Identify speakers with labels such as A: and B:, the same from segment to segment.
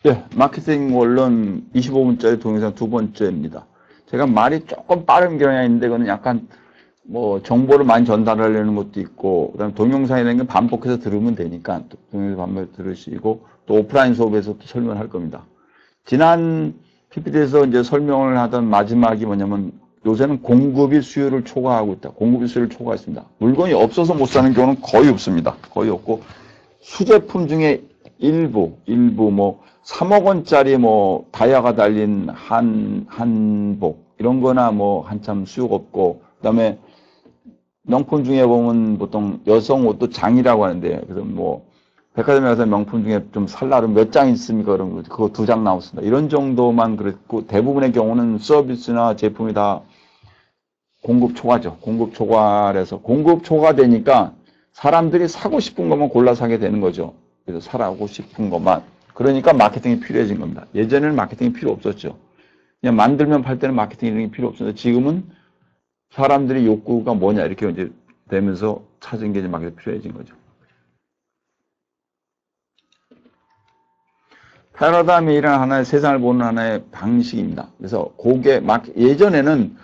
A: 예, 마케팅 원론 25분짜리 동영상 두 번째입니다. 제가 말이 조금 빠른 경향이 있는데, 그거는 약간 뭐 정보를 많이 전달하려는 것도 있고, 그 다음에 동영상이라는 게 반복해서 들으면 되니까, 또 동영상 반복해서 들으시고, 또 오프라인 수업에서 또 설명을 할 겁니다. 지난 PPT에서 이제 설명을 하던 마지막이 뭐냐면, 요새는 공급이 수요를 초과하고 있다. 공급이 수요를 초과했습니다. 물건이 없어서 못 사는 경우는 거의 없습니다. 거의 없고, 수제품 중에 일부 뭐 3억 원짜리 뭐 다이아가 달린 한복 이런 거나 뭐 한참 수요가 없고, 그다음에 명품 중에 보면 보통 여성 옷도 장이라고 하는데, 그래서 뭐 백화점에 가서 명품 중에 좀 살라면 몇 장 있습니까? 그러면 그거 2장 나왔습니다. 이런 정도만 그랬고, 대부분의 경우는 서비스나 제품이 다 공급 초과죠. 공급 초과라서 공급 초과되니까 사람들이 사고 싶은 것만 골라 사게 되는 거죠. 그래서 사라고 싶은 것만. 그러니까 마케팅이 필요해진 겁니다. 예전에는 마케팅이 필요 없었죠. 그냥 만들면 팔 때는 마케팅 이런 게 필요 없었는데, 지금은 사람들이 욕구가 뭐냐 이렇게 이제 되면서 찾은 게 이제 마케팅이 필요해진 거죠. 패러다임이라는 하나의 세상을 보는 하나의 방식입니다. 그래서 예전에는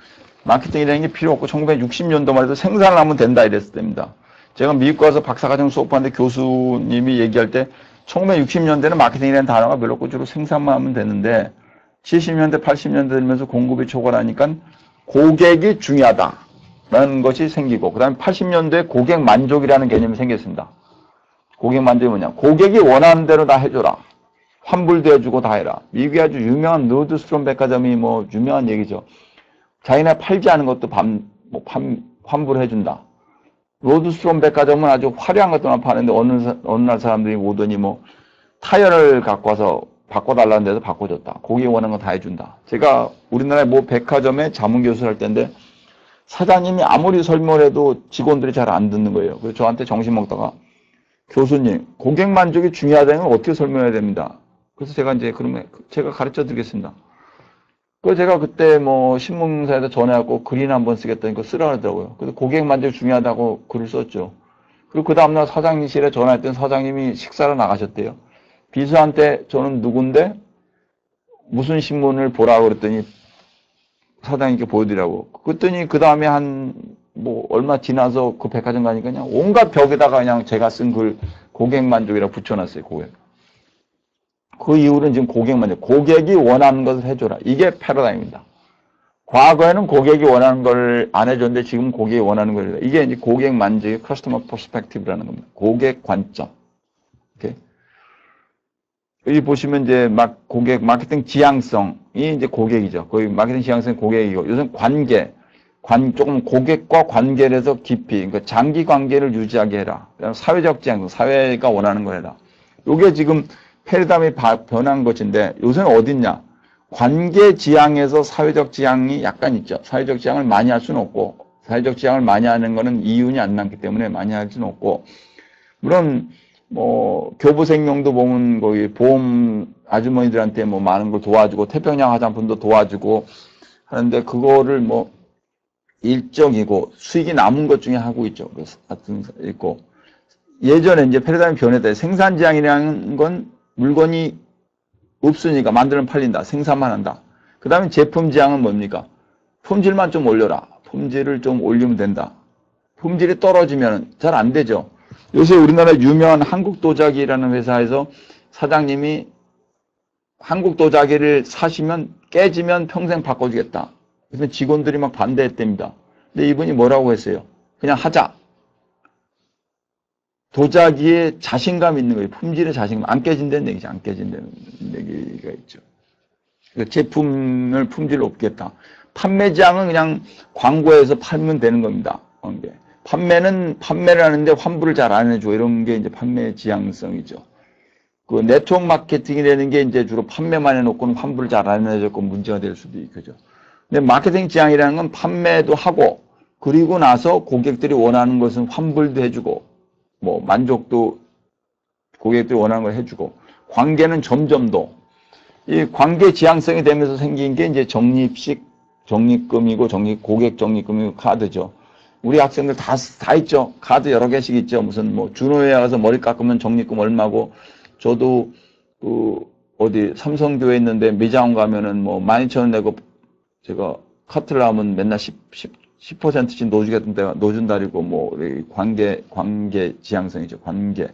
A: 마케팅이라는 게 필요 없고 1960년도만 해도 생산을 하면 된다 이랬을 때입니다. 제가 미국 가서 박사과정 수업하는데 교수님이 얘기할 때 1960년대는 마케팅이라는 단어가 별로 없고 주로 생산만 하면 되는데, 70년대, 80년대 되면서 공급이 초과하니까 고객이 중요하다라는 것이 생기고, 그 다음에 80년대에 고객 만족이라는 개념이 생겼습니다. 고객 만족이 뭐냐? 고객이 원하는 대로 다 해줘라. 환불도 해주고 다 해라. 미국의 아주 유명한 노드스트롬 백화점이 뭐 유명한 얘기죠. 자기네 팔지 않은 것도 환불해준다. 노드스트롬 백화점은 아주 화려한 것들만 파는데, 어느 날 사람들이 오더니 뭐 타이어를 갖고 와서 바꿔달라는 데서 바꿔줬다. 고객이 원하는 거 다 해준다. 제가 우리나라의 뭐 백화점에 자문교수를 할 때인데, 사장님이 아무리 설명을 해도 직원들이 잘 안 듣는 거예요. 그래서 저한테 정신 먹다가, 교수님, 고객 만족이 중요하다는 걸 어떻게 설명해야 됩니다. 그래서 제가 이제 그러면 제가 가르쳐 드리겠습니다. 그 제가 그때 뭐 신문사에다 전화하고 글이나 한번 쓰겠다니 까 쓰라 하더라고요. 그래서 고객 만족이 중요하다고 글을 썼죠. 그리고 그 다음날 사장님실에 전화했더니 사장님이 식사를 나가셨대요. 비서한테 저는 누군데 무슨 신문을 보라고 그랬더니 사장님께 보여드리라고. 그랬더니 그 다음에 뭐 얼마 지나서 그 백화점 가니까 그냥 온갖 벽에다가 그냥 제가 쓴 글 고객 만족이라고 붙여놨어요. 고객. 그 이후로는 지금 고객 만족. 고객이 원하는 것을 해줘라. 이게 패러다임입니다. 과거에는 고객이 원하는 걸 안 해줬는데 지금 고객이 원하는 걸 해줘라. 이게 이제 고객 만족의 커스터머 퍼스펙티브라는 겁니다. 고객 관점. 이렇게. 여기 보시면 이제 마케팅 지향성이 이제 고객이죠. 거의 마케팅 지향성이 고객이고, 요즘 조금 고객과 관계를 해서 깊이, 그러니까 장기 관계를 유지하게 해라. 사회적 지향성, 사회가 원하는 거 해라. 요게 지금 패러다임이 변한 것인데, 요새는 어딨냐? 관계 지향에서 사회적 지향이 약간 있죠. 사회적 지향을 많이 할 수는 없고, 사회적 지향을 많이 하는 거는 이윤이 안 남기 때문에 많이 할 수는 없고, 물론 뭐 교부생명도 보면 거기 보험 아주머니들한테 뭐 많은 걸 도와주고, 태평양 화장품도 도와주고 하는데, 그거를 뭐 일정이고 수익이 남은 것 중에 하고 있죠. 같은 있고, 예전에 이제 패러다임이 변했다. 생산 지향이라는 건 물건이 없으니까 만들면 팔린다. 생산만 한다. 그 다음에 제품 지향은 뭡니까? 품질만 좀 올려라. 품질을 좀 올리면 된다. 품질이 떨어지면 잘 안 되죠. 요새 우리나라 유명한 한국도자기라는 회사에서 사장님이 한국도자기를 사시면 깨지면 평생 바꿔주겠다. 그래서 직원들이 막 반대했답니다. 근데 이분이 뭐라고 했어요? 그냥 하자. 도자기에 자신감 있는 거예요. 품질에 자신감. 안 깨진다는 얘기죠. 안 깨진다는 얘기가 있죠. 그러니까 제품을 품질을 없겠다. 판매 지향은 그냥 광고에서 팔면 되는 겁니다. 판매를 하는데 환불을 잘 안 해줘. 이런 게 이제 판매 지향성이죠. 그 네트워크 마케팅이라는 게 이제 주로 판매만 해놓고는 환불을 잘 안 해줬고 문제가 될 수도 있죠. 근데 마케팅 지향이라는 건 판매도 하고, 그리고 나서 고객들이 원하는 것은 환불도 해주고, 뭐 만족도 고객들이 원하는 걸 해주고, 관계는 점점 더 이 관계 지향성이 되면서 생긴 게 이제 적립금이고 고객 적립금이고 카드죠. 우리 학생들 다 있죠. 카드 여러 개씩 있죠. 무슨 뭐 준호에 가서 머리 깎으면 적립금 얼마고, 저도 어디 삼성교회 있는데 매장 가면은 뭐 12,000원 내고 제가 카트를 하면 맨날 10%씩 넣어주겠는데 넣어준다리고 뭐 관계 지향성이죠. 관계.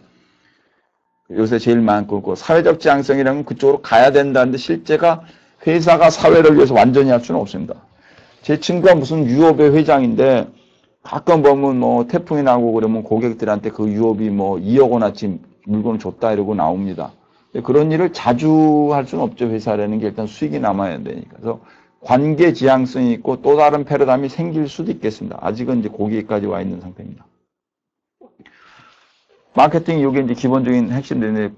A: 요새 제일 많고 그 사회적 지향성이라면 그쪽으로 가야 된다는데 실제가 회사가 사회를 위해서 완전히 할 수는 없습니다. 제 친구가 무슨 유업의 회장인데 가끔 보면 뭐 태풍이 나고 그러면 고객들한테 그 유업이 뭐 2억 원어치 물건을 줬다 이러고 나옵니다. 그런 일을 자주 할 수는 없죠. 회사라는 게 일단 수익이 남아야 되니까. 그래서 관계 지향성이 있고 또 다른 패러다임이 생길 수도 있겠습니다. 아직은 이제 거기까지 와 있는 상태입니다. 마케팅 이게 이제 기본적인 핵심들인데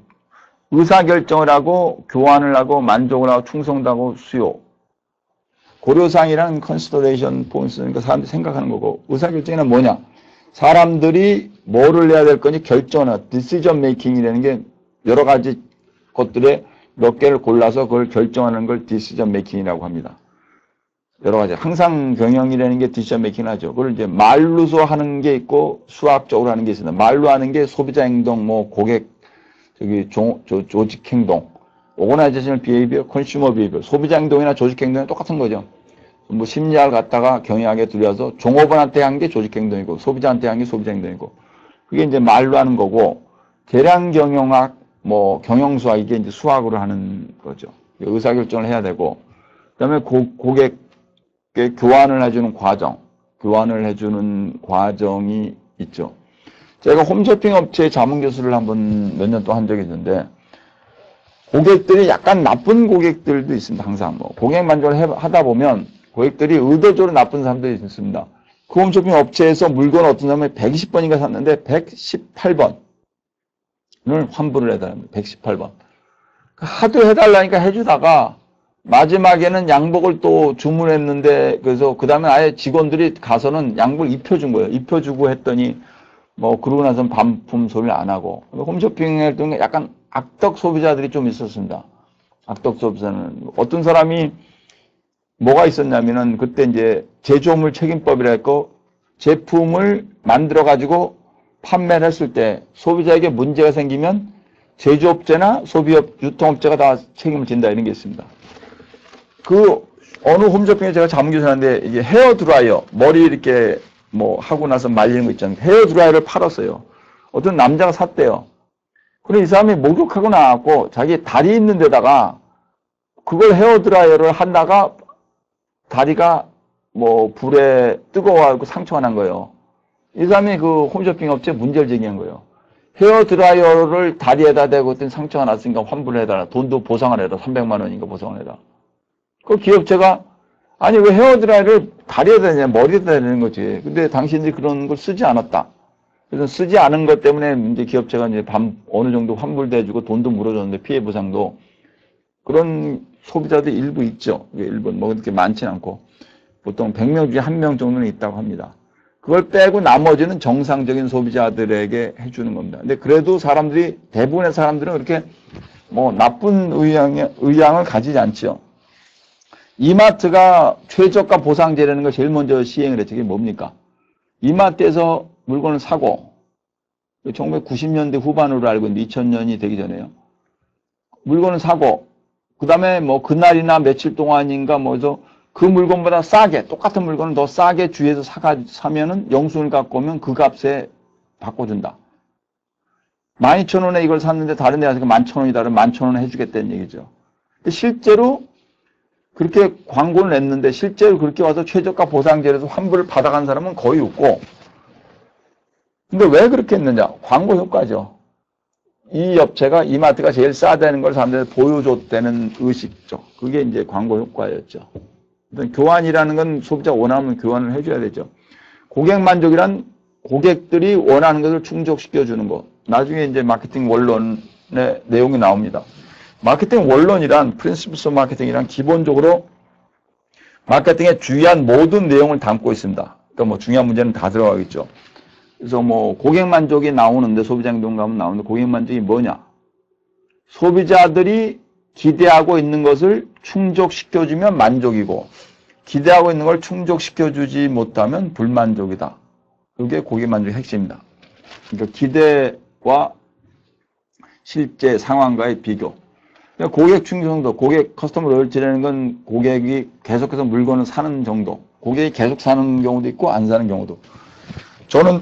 A: 의사결정을 하고 교환을 하고 만족을 하고 충성도 하고 수요. 고려사항이라는 컨시더레이션 포인트니까 사람들이 생각하는 거고 의사결정이란 뭐냐? 사람들이 뭐를 해야 될 건지 결정하는 디시전 메이킹이라는 게 여러 가지 것들의 몇 개를 골라서 그걸 결정하는 걸 디시전 메이킹이라고 합니다. 여러 가지 항상 경영이라는 게 디시전 메이킹을 하죠. 그걸 이제 말로서 하는 게 있고 수학적으로 하는 게 있습니다. 말로 하는 게 소비자 행동, 뭐 고객 조직 행동, 오거나이제이션 비헤이비어, 컨슈머 비헤이비어, 소비자 행동이나 조직 행동이 똑같은 거죠. 뭐 심리학을 갖다가 경영학에 들여서 종업원한테 한 게 조직 행동이고 소비자한테 한 게 소비자 행동이고 그게 이제 말로 하는 거고 계량 경영학, 뭐 경영수학 이게 이제 수학으로 하는 거죠. 의사결정을 해야 되고 그다음에 고객께 교환을 해주는 과정, 교환을 해주는 과정이 있죠. 제가 홈쇼핑 업체 자문교수를 한번 몇 년 동안 한 적이 있는데 고객들이 약간 나쁜 고객들도 있습니다. 항상 뭐 고객 만족을 하다 보면 고객들이 의도적으로 나쁜 사람들이 있습니다. 그 홈쇼핑 업체에서 물건을 어떤 사람이 120번인가 샀는데 118번을 환불을 해달랍니다. 118번. 하도 해달라니까 해주다가 마지막에는 양복을 또 주문했는데 그래서 그 다음에 아예 직원들이 가서는 양복을 입혀준 거예요. 입혀주고 했더니 뭐 그러고 나서는 반품 소리를 안 하고 홈쇼핑 할 때 약간 악덕 소비자들이 좀 있었습니다. 악덕 소비자는 어떤 사람이 뭐가 있었냐면은 그때 이제 제조업물 책임법이라 했고 제품을 만들어 가지고 판매를 했을 때 소비자에게 문제가 생기면 제조업체나 소비업 유통업체가 다 책임을 진다 이런 게 있습니다. 그 어느 홈쇼핑에 제가 자문교사인데 이게 헤어 드라이어 머리 이렇게 뭐 하고 나서 말리는 거 있잖아요. 헤어 드라이어를 팔았어요. 어떤 남자가 샀대요. 그래 이 사람이 목욕하고 나왔고 자기 다리 있는 데다가 그걸 헤어 드라이어를 하다가 다리가 뭐 불에 뜨거워하고 상처가 난 거예요. 이 사람이 그 홈쇼핑 업체에 문제를 제기한 거예요. 헤어 드라이어를 다리에다 대고 했더니 상처가 났으니까 환불을 해달라. 돈도 보상을 해라. 300만 원인가 보상을 해라. 그 기업체가 아니 왜 헤어 드라이어를 다리에다 대냐 머리에다 대는 거지. 근데 당신들이 그런 걸 쓰지 않았다. 그래서 쓰지 않은 것 때문에 이제 기업체가 이제 어느 정도 환불도 해주고 돈도 물어줬는데 피해 보상도 그런 소비자도 일부 있죠. 일부 뭐 그렇게 많지는 않고 보통 100명 중에 1명 정도는 있다고 합니다. 그걸 빼고 나머지는 정상적인 소비자들에게 해주는 겁니다. 근데 그래도 사람들이 대부분의 사람들은 그렇게 뭐 나쁜 의향을 가지지 않죠. 이마트가 최저가 보상제라는 걸 제일 먼저 시행을 했죠. 그게 뭡니까? 이마트에서 물건을 사고 1990년대 후반으로 알고 있는데 2000년이 되기 전에요. 물건을 사고 그 다음에 뭐 그날이나 며칠 동안인가 뭐서 그 물건보다 싸게 똑같은 물건을 더 싸게 주위에서 사면은 영수증을 갖고 오면 그 값에 바꿔준다. 12,000원에 이걸 샀는데 다른 데 가서 11,000원이다 그러면 11,000원 해주겠다는 얘기죠. 근데 실제로 그렇게 광고를 냈는데 실제로 그렇게 와서 최저가 보상제에서 환불을 받아간 사람은 거의 없고 근데 왜 그렇게 했느냐? 광고 효과죠. 이 업체가 이마트가 제일 싸다는 걸 사람들한테 보여줬다는 의식죠. 그게 이제 광고 효과였죠. 교환이라는 건 소비자 원하면 교환을 해줘야 되죠. 고객 만족이란 고객들이 원하는 것을 충족시켜주는 것. 나중에 이제 마케팅 원론의 내용이 나옵니다. 마케팅 원론이란 프린시플스 마케팅이란 기본적으로 마케팅에 중요한 모든 내용을 담고 있습니다. 그러니까 뭐 중요한 문제는 다 들어가겠죠. 그래서 뭐 고객 만족이 나오는데 소비자 행동 가면 나오는데 고객 만족이 뭐냐? 소비자들이 기대하고 있는 것을 충족시켜주면 만족이고 기대하고 있는 걸 충족시켜주지 못하면 불만족이다. 그게 고객 만족의 핵심입니다. 그러니까 기대와 실제 상황과의 비교. 그냥 고객 충성도, 고객 커스터머 로열티라는 건 고객이 계속해서 물건을 사는 정도. 고객이 계속 사는 경우도 있고 안 사는 경우도. 저는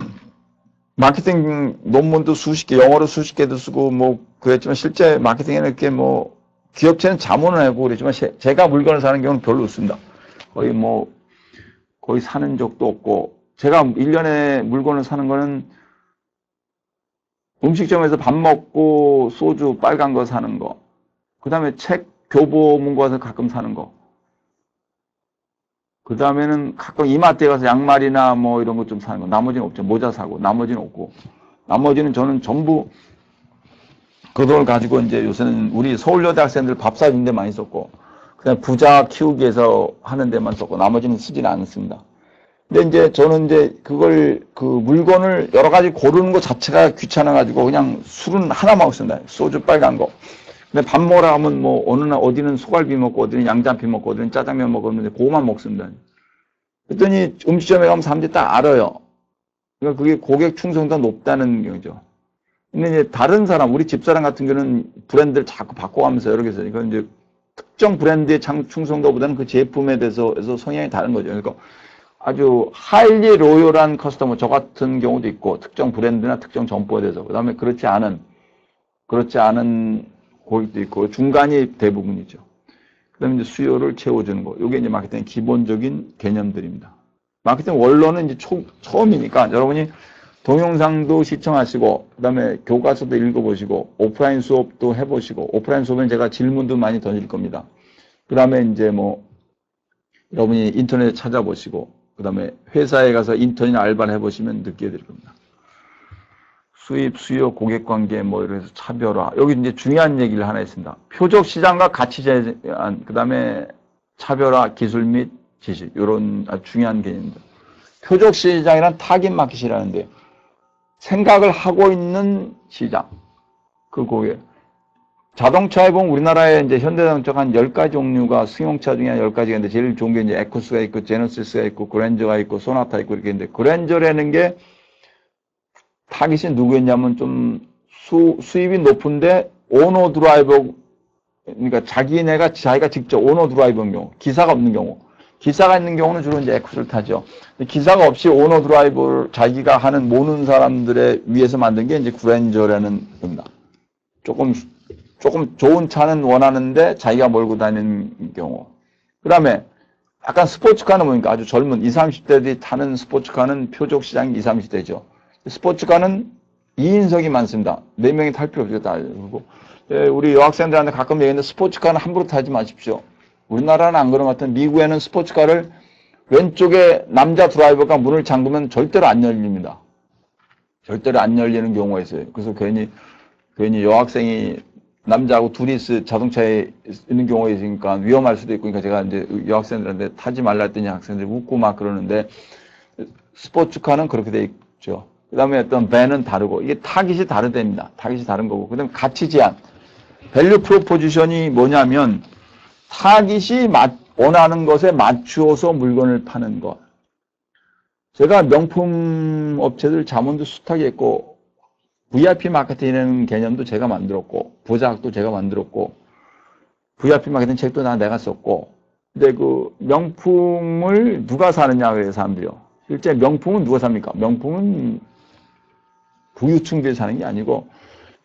A: 마케팅 논문도 수십 개, 영어로 수십 개도 쓰고 뭐 그랬지만 실제 마케팅에는 이렇게 뭐 기업체는 자문을 하고 그랬지만 제가 물건을 사는 경우는 별로 없습니다. 거의 사는 적도 없고 제가 1년에 물건을 사는 거는 음식점에서 밥 먹고 소주 빨간 거 사는 거, 그 다음에 책 교보문고 가서 가끔 사는 거, 그 다음에는 가끔 이마트에 가서 양말이나 뭐 이런 것 좀 사는 거. 나머지는 없죠. 모자 사고 나머지는 없고, 나머지는 저는 전부 그 돈을 가지고 이제 요새는 우리 서울여대 학생들 밥 사주는 데 많이 썼고, 그냥 부자 키우기 위해서 하는 데만 썼고 나머지는 쓰지는 않습니다. 근데 이제 저는 이제 그 물건을 여러 가지 고르는 것 자체가 귀찮아가지고 그냥 술은 하나만 먹습니다. 소주 빨간 거. 근데 밥 먹으러 가면 뭐 어느 날 어디는 소갈비 먹고 어디는 양장피 먹고 어디는 짜장면 먹었는데 그거만 먹습니다. 그랬더니 음식점에 가면 사람들이 딱 알아요. 그러니까 그게 고객 충성도가 높다는 거죠. 근데 이제 다른 사람, 우리 집사람 같은 경우는 브랜드를 자꾸 바꿔가면서 여러 개 있어요. 그러니까 이제 특정 브랜드의 충성도보다는 그 제품에 대해서 성향이 다른 거죠. 그러니까 아주 하일리 로열한 커스터머, 저 같은 경우도 있고, 특정 브랜드나 특정 점포에 대해서. 그 다음에 그렇지 않은 고객도 있고, 중간이 대부분이죠. 그 다음에 이제 수요를 채워주는 거. 이게 이제 마케팅의 기본적인 개념들입니다. 마케팅 원론은 이제 처음이니까 여러분이 동영상도 시청하시고, 그 다음에 교과서도 읽어보시고, 오프라인 수업도 해보시고, 오프라인 수업은 제가 질문도 많이 던질 겁니다. 그 다음에 이제 뭐, 여러분이 인터넷에 찾아보시고, 그 다음에 회사에 가서 인턴이나 알바를 해보시면 느끼게 될 겁니다. 수입, 수요, 고객관계, 뭐, 이래서 차별화. 여기 이제 중요한 얘기를 하나 있습니다. 표적 시장과 가치 제한, 그 다음에 차별화, 기술 및 지식. 이런 아주 중요한 개념입니다. 표적 시장이란 타깃 마켓이라는데요. 생각을 하고 있는 시장. 그 고객. 자동차에 보면 우리나라에 이제 현대자동차가 한 10가지 종류가 승용차 중에 한 10가지가 있는데 제일 좋은 게 이제 에쿠스가 있고 제너시스가 있고 그랜저가 있고 소나타 있고 이렇게 있는데 그랜저라는 게 타깃이 누구였냐면 좀 수입이 높은데 오너 드라이버, 그러니까 자기가 직접 오너 드라이버인 경우, 기사가 없는 경우. 기사가 있는 경우는 주로 이제 에쿠스를 타죠. 기사가 없이 오너 드라이버를 자기가 하는 모는 사람들에 위해서 만든 게 이제 그랜저라는 겁니다. 조금 좋은 차는 원하는데 자기가 몰고 다니는 경우. 그 다음에 약간 스포츠카는 뭡니까? 아주 젊은 20, 30대들이 타는 스포츠카는 표적 시장이 20, 30대죠. 스포츠카는 2인석이 많습니다. 4명이 탈 필요 없죠. 그리고 우리 여학생들한테 가끔 얘기하는데 스포츠카는 함부로 타지 마십시오. 우리나라는 안 그런 것 같은 미국에는 스포츠카를 왼쪽에 남자 드라이버가 문을 잠그면 절대로 안 열립니다. 절대로 안 열리는 경우가 있어요. 그래서 괜히 여학생이 남자하고 둘이 자동차에 있는 경우가 있으니까 위험할 수도 있고, 그러니까 제가 이제 여학생들한테 타지 말라 했더니 학생들이 웃고 막 그러는데, 스포츠카는 그렇게 돼 있죠. 그 다음에 어떤 밴은 다르고, 이게 타깃이 다르답니다. 타깃이 다른 거고. 그 다음에 가치 제한. 밸류 프로포지션이 뭐냐면, 타깃이 원하는 것에 맞추어서 물건을 파는 것. 제가 명품 업체들 자문도 숱하게 했고, VIP 마케팅이라는 개념도 제가 만들었고, 부자학도 제가 만들었고, VIP 마케팅 책도 내가 썼고, 근데 그 명품을 누가 사느냐, 그래요, 사람들이요. 실제 명품은 누가 삽니까? 명품은 부유층들이 사는 게 아니고,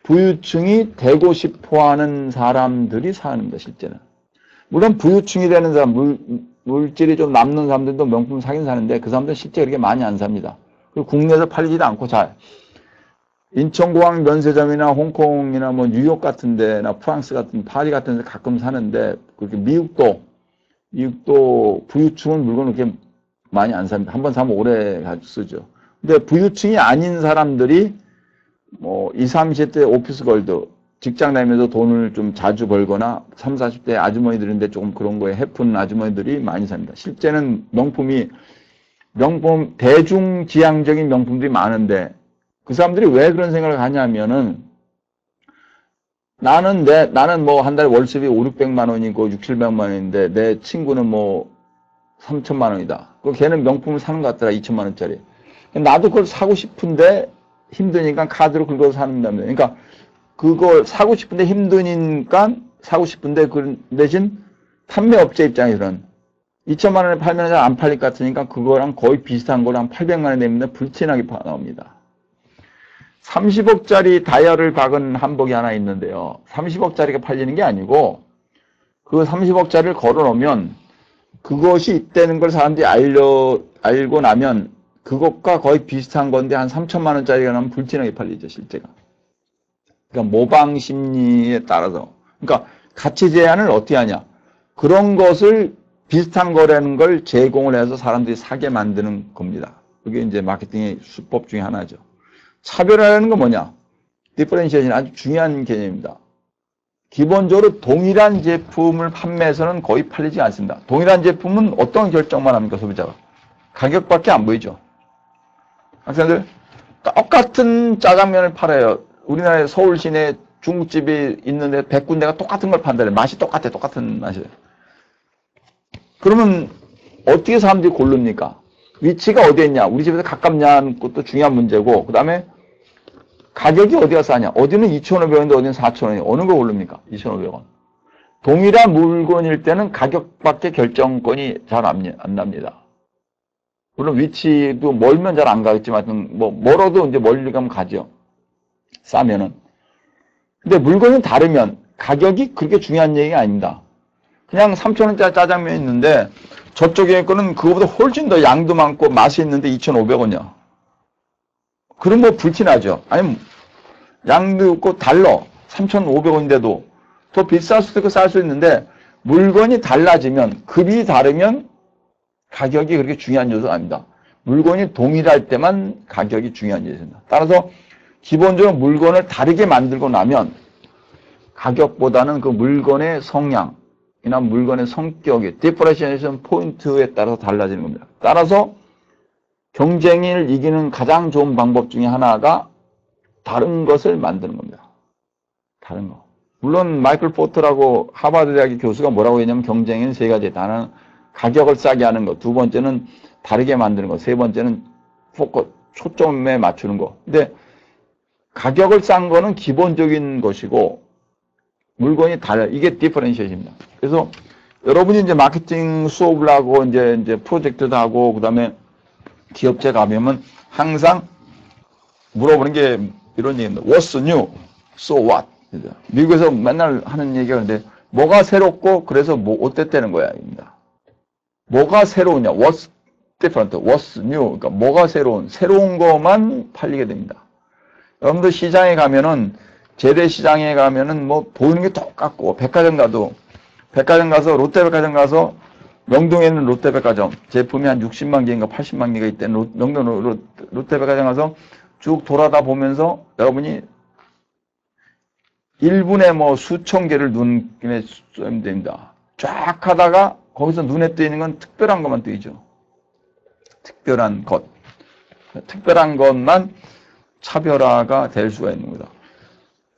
A: 부유층이 되고 싶어 하는 사람들이 사는 겁니다, 실제는. 물론 부유층이 되는 사람, 물질이 좀 남는 사람들도 명품 사긴 사는데, 그 사람들은 실제 그렇게 많이 안 삽니다. 그리고 국내에서 팔리지도 않고 잘. 인천공항 면세점이나 홍콩이나 뭐 뉴욕 같은 데나 프랑스 같은 파리 같은 데 가끔 사는데 그렇게 미국도 부유층은 물건을 그렇게 많이 안 삽니다. 한번 사면 오래 쓰죠. 근데 부유층이 아닌 사람들이 뭐 20, 30대 오피스 걸드 직장 다니면서 돈을 좀 자주 벌거나 30, 40대 아주머니들인데 조금 그런 거에 해픈 아주머니들이 많이 삽니다. 실제는 대중지향적인 명품들이 많은데 그 사람들이 왜 그런 생각을 하냐면은 나는 뭐 한 달에 월급이 5, 600만 원이고 6, 700만 원인데 내 친구는 뭐 3천만 원이다. 그 걔는 명품을 사는 것 같더라. 2천만 원짜리. 나도 그걸 사고 싶은데 힘드니까 카드로 긁어서 사는 다음에 그러니까 그걸 사고 싶은데 힘드니까 사고 싶은데 그 대신 판매업체 입장에서는 2천만 원에 팔면 잘 안 팔릴 것 같으니까 그거랑 거의 비슷한 거랑 800만 원 내면 불티나게 나옵니다. 30억짜리 다이아를 박은 한복이 하나 있는데요. 30억짜리가 팔리는 게 아니고 그 30억짜리를 걸어놓으면 그것이 있다는 걸 사람들이 알고 나면 그것과 거의 비슷한 건데 한 3천만 원짜리가 나면 불티나게 팔리죠, 실제가. 그러니까 모방 심리에 따라서. 그러니까 가치 제한을 어떻게 하냐. 그런 것을 비슷한 거라는 걸 제공을 해서 사람들이 사게 만드는 겁니다. 그게 이제 마케팅의 수법 중에 하나죠. 차별화라는 건 뭐냐? 디퍼런시에이션이 아주 중요한 개념입니다. 기본적으로 동일한 제품을 판매해서는 거의 팔리지 않습니다. 동일한 제품은 어떤 결정만 합니까, 소비자가? 가격밖에 안 보이죠. 학생들, 똑같은 짜장면을 팔아요. 우리나라에 서울 시내에 중국집이 있는데 100군데가 똑같은 걸 판다래. 맛이 똑같아, 똑같은 맛이에요. 그러면 어떻게 사람들이 고릅니까? 위치가 어디에 있냐? 우리 집에서 가깝냐는 것도 중요한 문제고, 그 다음에 가격이 어디가 싸냐? 어디는 2,500원인데 어디는 4,000원이에요. 어느 걸 고릅니까? 2,500원. 동일한 물건일 때는 가격밖에 결정권이 잘 안 납니다. 물론 위치도 멀면 잘 안 가겠지만, 뭐, 멀어도 이제 멀리 가면 가죠. 싸면은. 근데 물건이 다르면 가격이 그렇게 중요한 얘기가 아닙니다. 그냥 3,000원짜리 짜장면이 있는데 저쪽에 거는 그거보다 훨씬 더 양도 많고 맛이 있는데 2,500원이야. 그럼 뭐 불티나죠. 아니면 양도 있고 달러 3,500원인데도 더 비쌀 수도 있고 쌀 수 있는데 물건이 달라지면 급이 다르면 가격이 그렇게 중요한 요소가 아닙니다. 물건이 동일할 때만 가격이 중요한 요소입니다. 따라서 기본적으로 물건을 다르게 만들고 나면 가격보다는 그 물건의 성향이나 물건의 성격이 디퍼런시에이션 포인트에 따라서 달라지는 겁니다. 따라서 경쟁을 이기는 가장 좋은 방법 중에 하나가 다른 것을 만드는 겁니다. 다른 거. 물론 마이클 포터라고 하버드 대학의 교수가 뭐라고 했냐면 경쟁에는 세 가지. 하나는 가격을 싸게 하는 것, 두 번째는 다르게 만드는 것, 세 번째는 초점에 맞추는 것. 근데 가격을 싼 거는 기본적인 것이고 물건이 달라요. 이게 디퍼런시에이션입니다. 그래서 여러분이 이제 마케팅 수업을 하고 이제 프로젝트도 하고 그다음에 기업체 가면 항상 물어보는 게 이런 얘기입니다. What's new? So what? 미국에서 맨날 하는 얘기가 있는데 뭐가 새롭고 그래서 뭐 어땠다는 거야. 입니다. 뭐가 새로우냐? What's different? What's new? 그러니까 뭐가 새로운 것만 팔리게 됩니다. 여러분들 시장에 가면은 재래시장에 가면은 뭐 보이는 게 똑같고 백화점 가서 롯데백화점 가서 명동에 있는 롯데백화점 제품이 한 60만 개인가 80만 개가 있다는 명동 롯데백화점 가서 쭉 돌아다 보면서 여러분이 1분에 뭐 수천 개를 눈에 쏘면 됩니다. 쫙 하다가 거기서 눈에 띄는 건 특별한 것만 띄죠. 특별한 것만 차별화가 될 수가 있는 거다.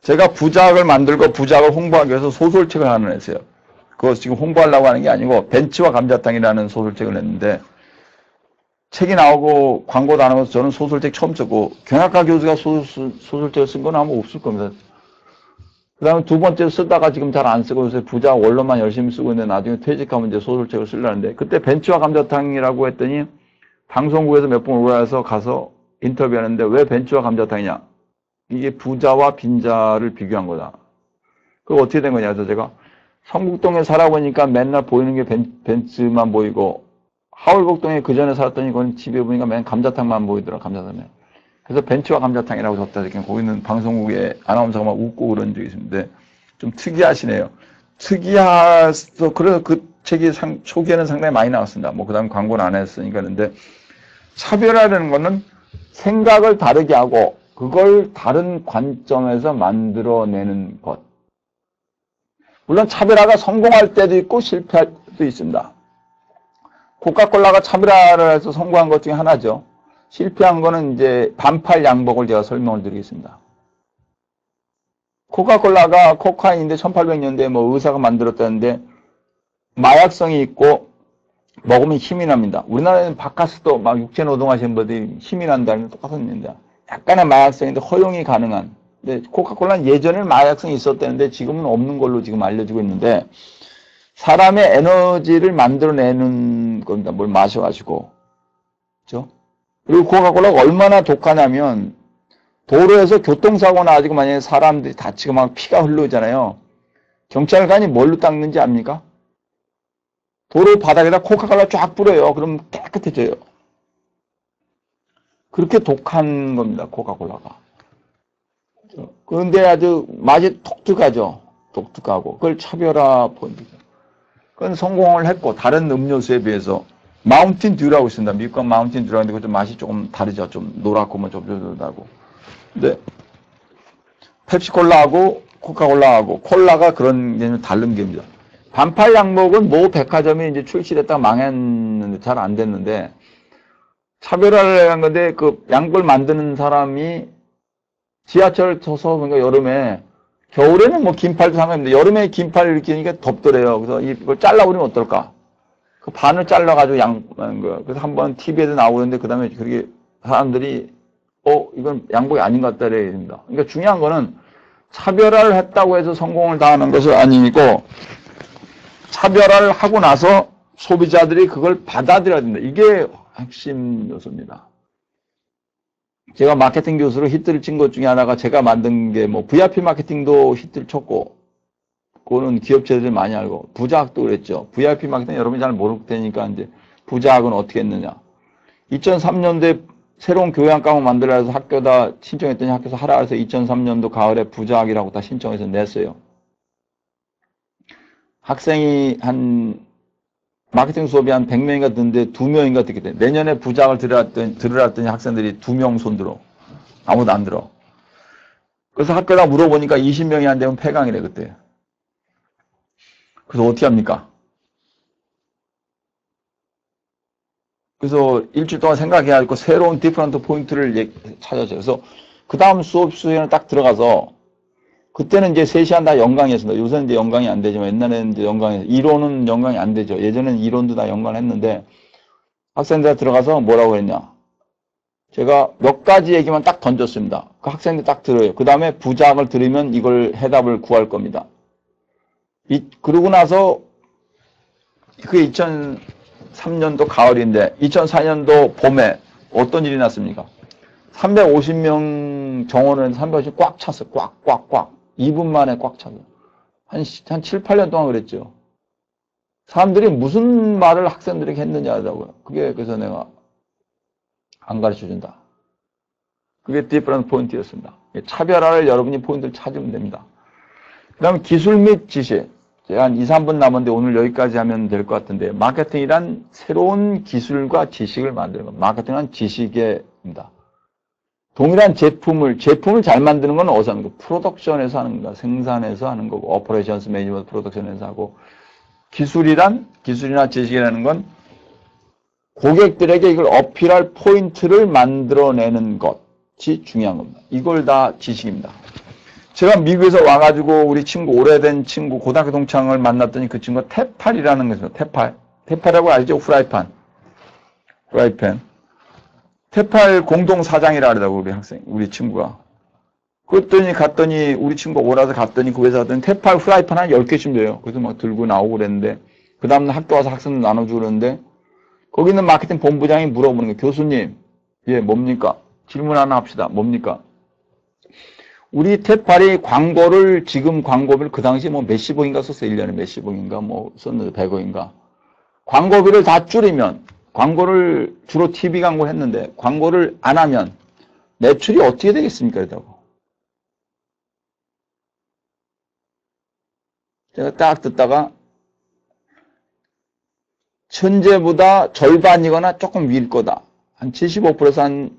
A: 제가 부작을 만들고 부작을 홍보하기 위해서 소설책을 하나 냈어요. 그거 지금 홍보하려고 하는 게 아니고 벤츠와 감자탕이라는 소설책을 냈는데 책이 나오고 광고도 안 하면서 저는 소설책 처음 썼고 경영학과 교수가 소설책을 쓴 건 아마 없을 겁니다. 그 다음에 두 번째 쓰다가 지금 잘 안 쓰고 요새 부작 원로만 열심히 쓰고 있는데 나중에 퇴직하면 이제 소설책을 쓰려는데 그때 벤츠와 감자탕이라고 했더니 방송국에서 몇 번 올라와서 가서 인터뷰하는데 왜 벤츠와 감자탕이냐? 이게 부자와 빈자를 비교한 거다. 그거 어떻게 된 거냐? 그래서 제가 성북동에 살아보니까 맨날 보이는 게 벤츠만 보이고 하월곡동에 그 전에 살았더니 그건 집에 보니까 맨 감자탕만 보이더라. 감자탕에. 그래서 벤츠와 감자탕이라고 적다. 거기는 방송국에 아나운서가 막 웃고 그런 적이 있는데 좀 특이하시네요. 특이해서 그래서 그 책이 초기에는 상당히 많이 나왔습니다. 뭐 그다음 광고는 안 했으니까. 근데 차별화라는 거는 생각을 다르게 하고 그걸 다른 관점에서 만들어내는 것. 물론 차별화가 성공할 때도 있고 실패할 때도 있습니다. 코카콜라가 차별화를 해서 성공한 것 중에 하나죠. 실패한 거는 이제 반팔 양복을 제가 설명을 드리겠습니다. 코카콜라가 코카인인데 1800년대에 뭐 의사가 만들었다는데 마약성이 있고 먹으면 힘이 납니다. 우리나라에는 바카스도 막 육체노동 하시는 분들이 힘이 난다는 게 똑같은 얘기입니다. 약간의 마약성인데 허용이 가능한 근데 코카콜라는 예전에는 마약성이 있었다는데 지금은 없는 걸로 지금 알려지고 있는데 사람의 에너지를 만들어내는 겁니다. 뭘 마셔가지고. 그죠? 그리고 코카콜라가 얼마나 독하냐면 도로에서 교통사고 나가지고 만약에 사람들이 다치고 막 피가 흐르잖아요. 경찰관이 뭘로 닦는지 압니까? 도로 바닥에다 코카콜라 쫙 뿌려요. 그럼 깨끗해져요. 그렇게 독한 겁니다. 코카콜라가. 그런데 아주 맛이 독특하죠. 독특하고. 그걸 차별화 포인트죠. 그건 성공을 했고 다른 음료수에 비해서 마운틴 듀라고 있습니다. 미국과 마운틴 듀라는데 그것도 맛이 조금 다르죠. 좀 노랗고 뭐 좀 다르고. 근데 펩시콜라하고 코카콜라하고 콜라가 그런 게 좀 다른 게입니다. 반팔 양복은 모 백화점이 이제 출시됐다가 망했는데 잘 안 됐는데 차별화를 한 건데 그 양복을 만드는 사람이 지하철 타서 그러니까 여름에 겨울에는 뭐 긴팔도 상관없는데 여름에 긴팔 이렇게 하니까 덥더래요. 그래서 이걸 잘라버리면 어떨까? 그 반을 잘라가지고 양한 거야. 그래서 한번 TV에도 나오는데 그 다음에 그렇게 사람들이 이건 양복이 아닌 것 같다 이랬습니다. 그러니까 중요한 거는 차별화를 했다고 해서 성공을 다하는 것은 아니고 차별화를 하고 나서 소비자들이 그걸 받아들여야 된다. 이게 핵심 요소입니다. 제가 마케팅 교수로 히트를 친 것 중에 하나가 제가 만든 게 뭐 VIP 마케팅도 히트를 쳤고 그거는 기업체들이 많이 알고 부자학도 그랬죠. VIP 마케팅 여러분이 잘 모를 테니까 이제 부자학은 어떻게 했느냐. 2003년도에 새로운 교양 과목 만들라 해서 학교다 신청했더니 학교에서 하라 해서 2003년도 가을에 부자학이라고 다 신청해서 냈어요. 학생이 마케팅 수업이 한 100명인가 듣는데 2명인가 듣게 돼. 내년에 부자학을 들으라 했더니 학생들이 2명 손들어. 아무도 안 들어. 그래서 학교다 물어보니까 20명이 안 되면 폐강이래 그때. 그래서 어떻게 합니까? 그래서 일주일 동안 생각해가지고 새로운 디퍼런트 포인트를 찾았어요. 그래서 그 다음 수업 수행을 딱 들어가서 그때는 이제 3시간 다 연강이었습니다. 요새는 이제 연강이 안 되지만 옛날에는 이제 이론은 연강이 안 되죠. 예전에는 이론도 다 연강을 했는데 학생들 들어가서 뭐라고 했냐. 제가 몇 가지 얘기만 딱 던졌습니다. 그 학생들 딱 들어요. 그 다음에 부작을 들으면 이걸 해답을 구할 겁니다. 그러고 나서 그게 2003년도 가을인데 2004년도 봄에 어떤 일이 났습니까? 350명 정원은 350명 꽉 찼어요. 꽉. 2분 만에 꽉 찼어요. 한 7, 8년 동안 그랬죠. 사람들이 무슨 말을 학생들에게 했느냐 하더라고요. 그래서 내가 안 가르쳐 준다. 그게 디퍼런트 포인트였습니다. 차별화를 여러분이 포인트를 찾으면 됩니다. 그 다음에 기술 및 지식. 제가 한 2, 3분 남았는데 오늘 여기까지 하면 될 것 같은데 마케팅이란 새로운 기술과 지식을 만드는 것. 마케팅은 지식입니다. 동일한 제품을 잘 만드는 건 어디서 하는 거? 프로덕션에서 하는 거다. 생산에서 하는 거고, 오퍼레이션스 매니지먼트 프로덕션에서 하고, 기술이나 지식이라는 건 고객들에게 이걸 어필할 포인트를 만들어내는 것이 중요한 겁니다. 이걸 다 지식입니다. 제가 미국에서 와가지고 우리 친구, 오래된 친구, 고등학교 동창을 만났더니 그 친구가 테팔이라는 것입니다. 테팔이라고 알죠? 후라이팬. 테팔 공동사장이라 하더라고, 우리 친구가. 갔더니, 우리 친구가 오라서 갔더니 그 회사 갔더니 테팔 후라이팬 한 10개씩 줘요. 그래서 막 들고 나오고 그랬는데, 그 다음날 학교 와서 학생들 나눠주고 그러는데, 거기 있는 마케팅 본부장이 물어보는 거예요. 교수님, 뭡니까? 질문 하나 합시다. 뭡니까? 우리 테팔이 지금 광고비를 그 당시에 뭐 몇십억인가 썼어요. 1년에 몇십억인가 뭐 썼는데 100억인가. 광고비를 다 줄이면, 광고를 주로 TV 광고를 했는데 광고를 안 하면 매출이 어떻게 되겠습니까? 이러다고. 제가 딱 듣다가 현재보다 절반이거나 조금 위일 거다. 한 75%에서 한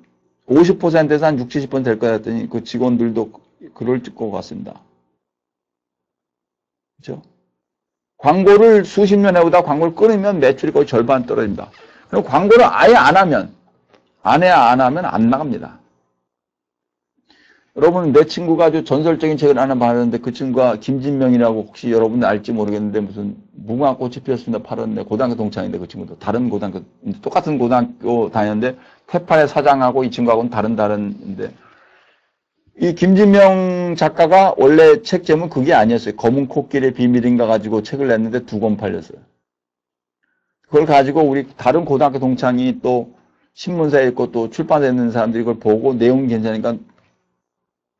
A: 50%에서 한 60, 70% 될 거다 했더니 그 직원들도 그럴 것 같습니다. 그렇죠? 광고를 수십 년 해보다 광고를 끊으면 매출이 거의 절반 떨어집니다. 그리고 광고를 아예 안 하면 안 나갑니다. 여러분, 내 친구가 아주 전설적인 책을 하나 봤는데 그 친구가 김진명이라고 혹시 여러분들 알지 모르겠는데 무슨 무궁화꽃이 피었습니다 팔았는데 고등학교 동창인데 그 친구도 다른 고등학교, 똑같은 고등학교 다녔는데 테팔의 사장하고 이 친구하고는 다른데 이 김진명 작가가 원래 책 제목은 그게 아니었어요. 검은 코끼리의 비밀인가 가지고 책을 냈는데 2권 팔렸어요. 그걸 가지고 우리 다른 고등학교 동창이 또 신문사에 있고 또 출판사에 있는 사람들이 이걸 보고 내용이 괜찮으니까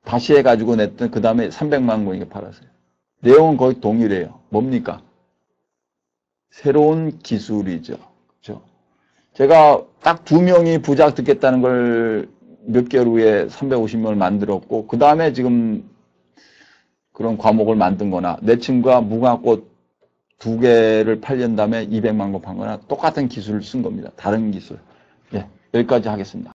A: 다시 해가지고 냈던 그 다음에 300만 권이게 팔았어요. 내용은 거의 동일해요. 뭡니까? 새로운 기술이죠. 그렇죠? 제가 딱 2명이 부작 듣겠다는 걸 몇 개월 후에 350명을 만들었고 그 다음에 지금 그런 과목을 만든 거나 내 친구가 무궁화꽃 2개를 팔린 다음에 200만 권 판 거나 똑같은 기술을 쓴 겁니다. 다른 기술. 예, 여기까지 하겠습니다.